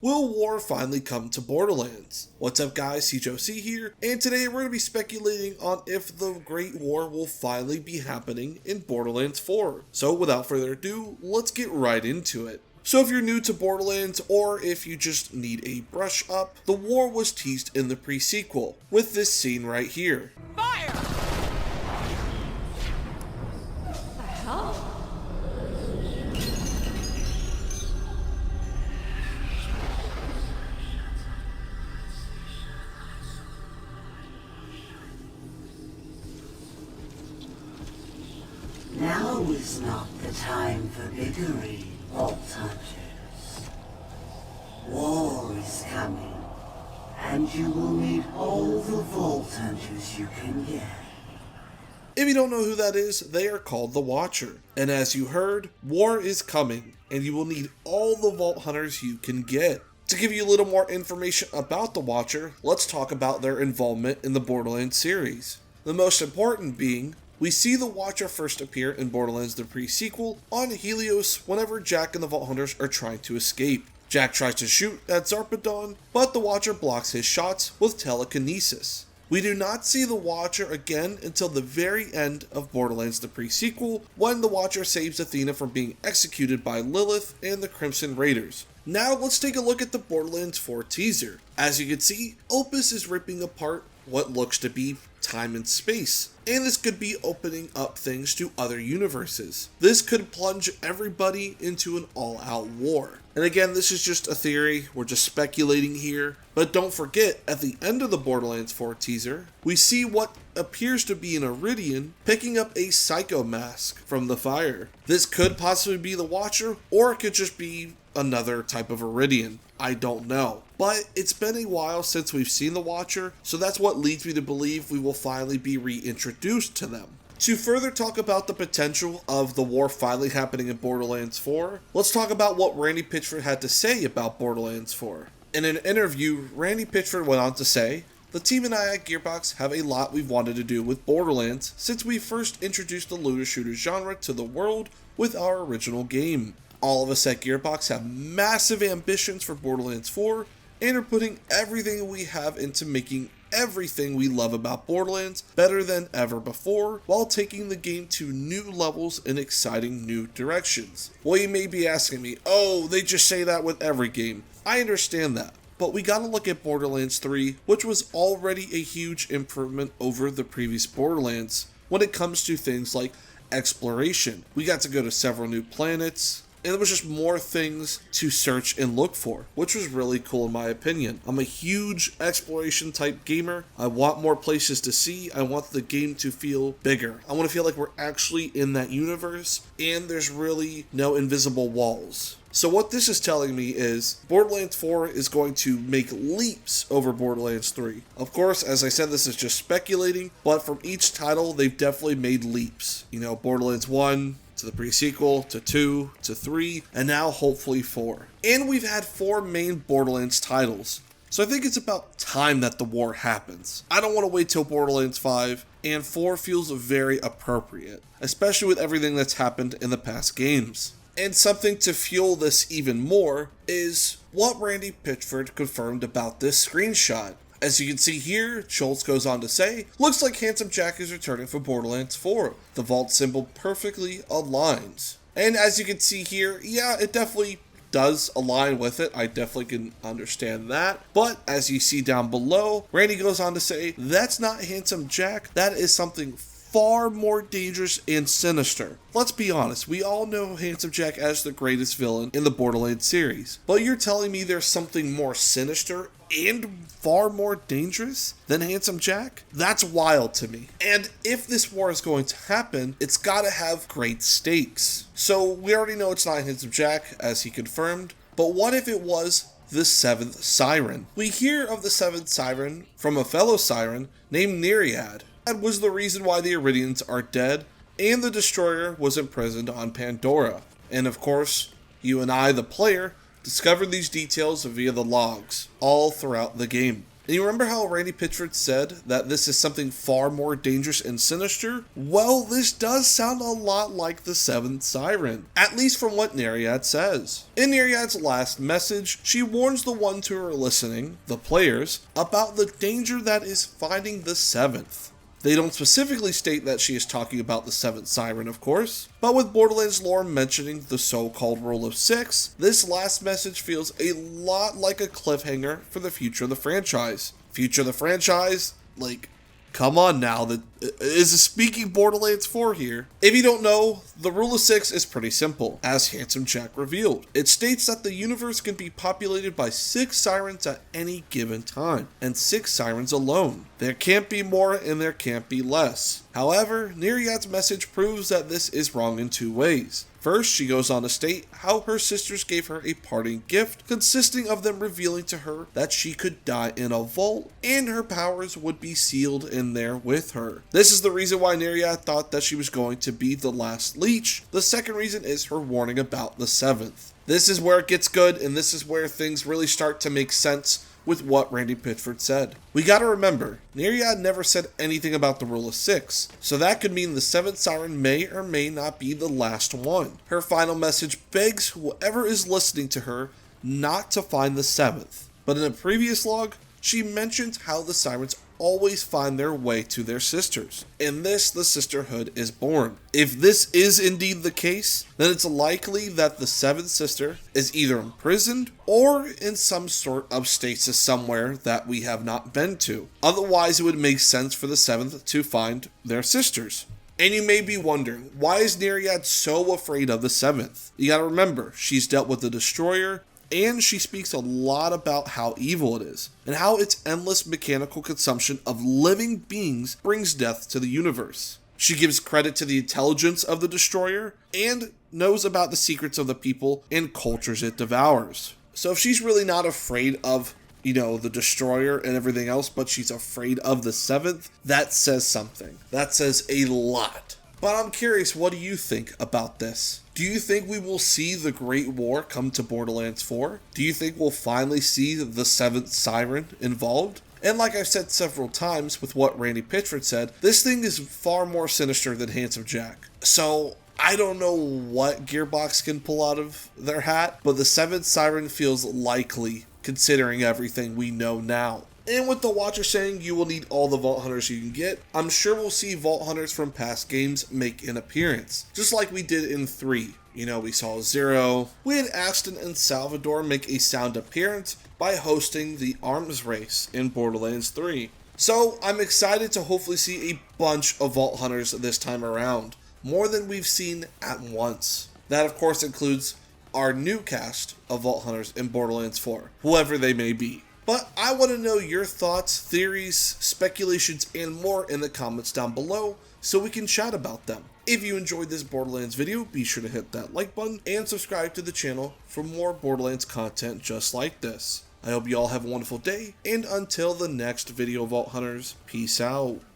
Will war finally come to Borderlands? What's up guys, CJOC here, and today we're going to be speculating on if the Great War will finally be happening in Borderlands 4. So without further ado, let's get right into it. So if you're new to Borderlands, or if you just need a brush up, the war was teased in the pre-sequel, with this scene right here. Fire! What the hell? Now is not the time for bickering, Vault Hunters. War is coming, and you will need all the Vault Hunters you can get. If you don't know who that is, they are called the Watcher. And as you heard, war is coming, and you will need all the Vault Hunters you can get. To give you a little more information about the Watcher, let's talk about their involvement in the Borderlands series. The most important being, we see the Watcher first appear in Borderlands The PreSequel on Helios whenever Jack and the Vault Hunters are trying to escape. Jack tries to shoot at Zarpedon, but the Watcher blocks his shots with telekinesis. We do not see the Watcher again until the very end of Borderlands The PreSequel, when the Watcher saves Athena from being executed by Lilith and the Crimson Raiders. Now let's take a look at the Borderlands 4 teaser. As you can see, Opus is ripping apart what looks to be time and space, and this could be opening up things to other universes. This could plunge everybody into an all-out war. And again, this is just a theory, we're just speculating here, but don't forget, at the end of the Borderlands 4 teaser, we see what appears to be an Iridian picking up a Psycho mask from the fire. This could possibly be the Watcher, or it could just be another type of Iridian. I don't know. But it's been a while since we've seen the Watcher, so that's what leads me to believe we will finally be reintroduced to them. To further talk about the potential of the war finally happening in Borderlands 4, let's talk about what Randy Pitchford had to say about Borderlands 4. In an interview, Randy Pitchford went on to say, "The team and I at Gearbox have a lot we've wanted to do with Borderlands since we first introduced the looter shooter genre to the world with our original game. All of us at Gearbox have massive ambitions for Borderlands 4 and are putting everything we have into making everything we love about Borderlands better than ever before, while taking the game to new levels and exciting new directions." Well, you may be asking me, oh, they just say that with every game. I understand that. But we gotta look at Borderlands 3, which was already a huge improvement over the previous Borderlands when it comes to things like exploration. We got to go to several new planets, and there was just more things to search and look for, which was really cool in my opinion. I'm a huge exploration type gamer. I want more places to see. I want the game to feel bigger. I want to feel like we're actually in that universe, and there's really no invisible walls. So what this is telling me is Borderlands 4 is going to make leaps over Borderlands 3. Of course, as I said, this is just speculating, but from each title, they've definitely made leaps. You know, Borderlands 1 to the pre-sequel, to 2, to 3, and now hopefully 4. And we've had 4 main Borderlands titles. So I think it's about time that the war happens. I don't want to wait till Borderlands 5, and 4 feels very appropriate, especially with everything that's happened in the past games. And something to fuel this even more is what Randy Pitchford confirmed about this screenshot. As you can see here, Schultz goes on to say, "Looks like Handsome Jack is returning for Borderlands 4. The vault symbol perfectly aligns." And as you can see here, yeah, it definitely does align with it. I definitely can understand that. But as you see down below, Randy goes on to say, "That's not Handsome Jack. That is something far more dangerous and sinister." Let's be honest, we all know Handsome Jack as the greatest villain in the Borderlands series. But you're telling me there's something more sinister and far more dangerous than Handsome Jack? That's wild to me. And if this war is going to happen, it's gotta have great stakes. So we already know it's not Handsome Jack, as he confirmed, but what if it was the 7th Siren? We hear of the 7th Siren from a fellow Siren named Nereid. That was the reason why the Iridians are dead, and the Destroyer was imprisoned on Pandora. And of course, you and I, the player, discovered these details via the logs, all throughout the game. And you remember how Randy Pitchford said that this is something far more dangerous and sinister? Well, this does sound a lot like the seventh siren, at least from what Nereid says. In Nereid's last message, she warns the ones who are listening, the players, about the danger that is finding the seventh. They don't specifically state that she is talking about the seventh siren, of course, but with Borderlands lore mentioning the so-called Rule of Six, this last message feels a lot like a cliffhanger for the future of the franchise. Future of the franchise? Like, come on now, that is speaking Borderlands 4 here. If you don't know, the Rule of Six is pretty simple, as Handsome Jack revealed. It states that the universe can be populated by 6 sirens at any given time, and 6 sirens alone. There can't be more and there can't be less. However, Nereid's message proves that this is wrong in 2 ways. First, she goes on to state how her sisters gave her a parting gift, consisting of them revealing to her that she could die in a vault, and her powers would be sealed in there with her. This is the reason why Nereid thought that she was going to be the last leech. The second reason is her warning about the seventh. This is where it gets good, and this is where things really start to make sense with what Randy Pitchford said. We gotta remember, Nereid never said anything about the Rule of Six, so that could mean the seventh siren may or may not be the last one. Her final message begs whoever is listening to her not to find the seventh. But in a previous log, she mentions how the sirens always find their way to their sisters. In this, the sisterhood is born. If this is indeed the case, then it's likely that the seventh sister is either imprisoned or in some sort of stasis somewhere that we have not been to. Otherwise, it would make sense for the seventh to find their sisters. And you may be wondering, why is Nereid so afraid of the seventh? You gotta remember, she's dealt with the Destroyer, and she speaks a lot about how evil it is, and how its endless mechanical consumption of living beings brings death to the universe. She gives credit to the intelligence of the Destroyer, and knows about the secrets of the people and cultures it devours. So if she's really not afraid of, the Destroyer and everything else, but she's afraid of the seventh, that says something. That says a lot. But I'm curious, what do you think about this? Do you think we will see the Great War come to Borderlands 4? Do you think we'll finally see the 7th Siren involved? And like I've said several times with what Randy Pitchford said, this thing is far more sinister than Handsome Jack. So I don't know what Gearbox can pull out of their hat, but the 7th Siren feels likely considering everything we know now. And with the Watcher saying you will need all the Vault Hunters you can get, I'm sure we'll see Vault Hunters from past games make an appearance. Just like we did in 3. We saw Zero. We had Aston and Salvador make a sound appearance by hosting the arms race in Borderlands 3. So I'm excited to hopefully see a bunch of Vault Hunters this time around. More than we've seen at once. That of course includes our new cast of Vault Hunters in Borderlands 4, whoever they may be. But I want to know your thoughts, theories, speculations, and more in the comments down below so we can chat about them. If you enjoyed this Borderlands video, be sure to hit that like button and subscribe to the channel for more Borderlands content just like this. I hope you all have a wonderful day, and until the next video, Vault Hunters, peace out.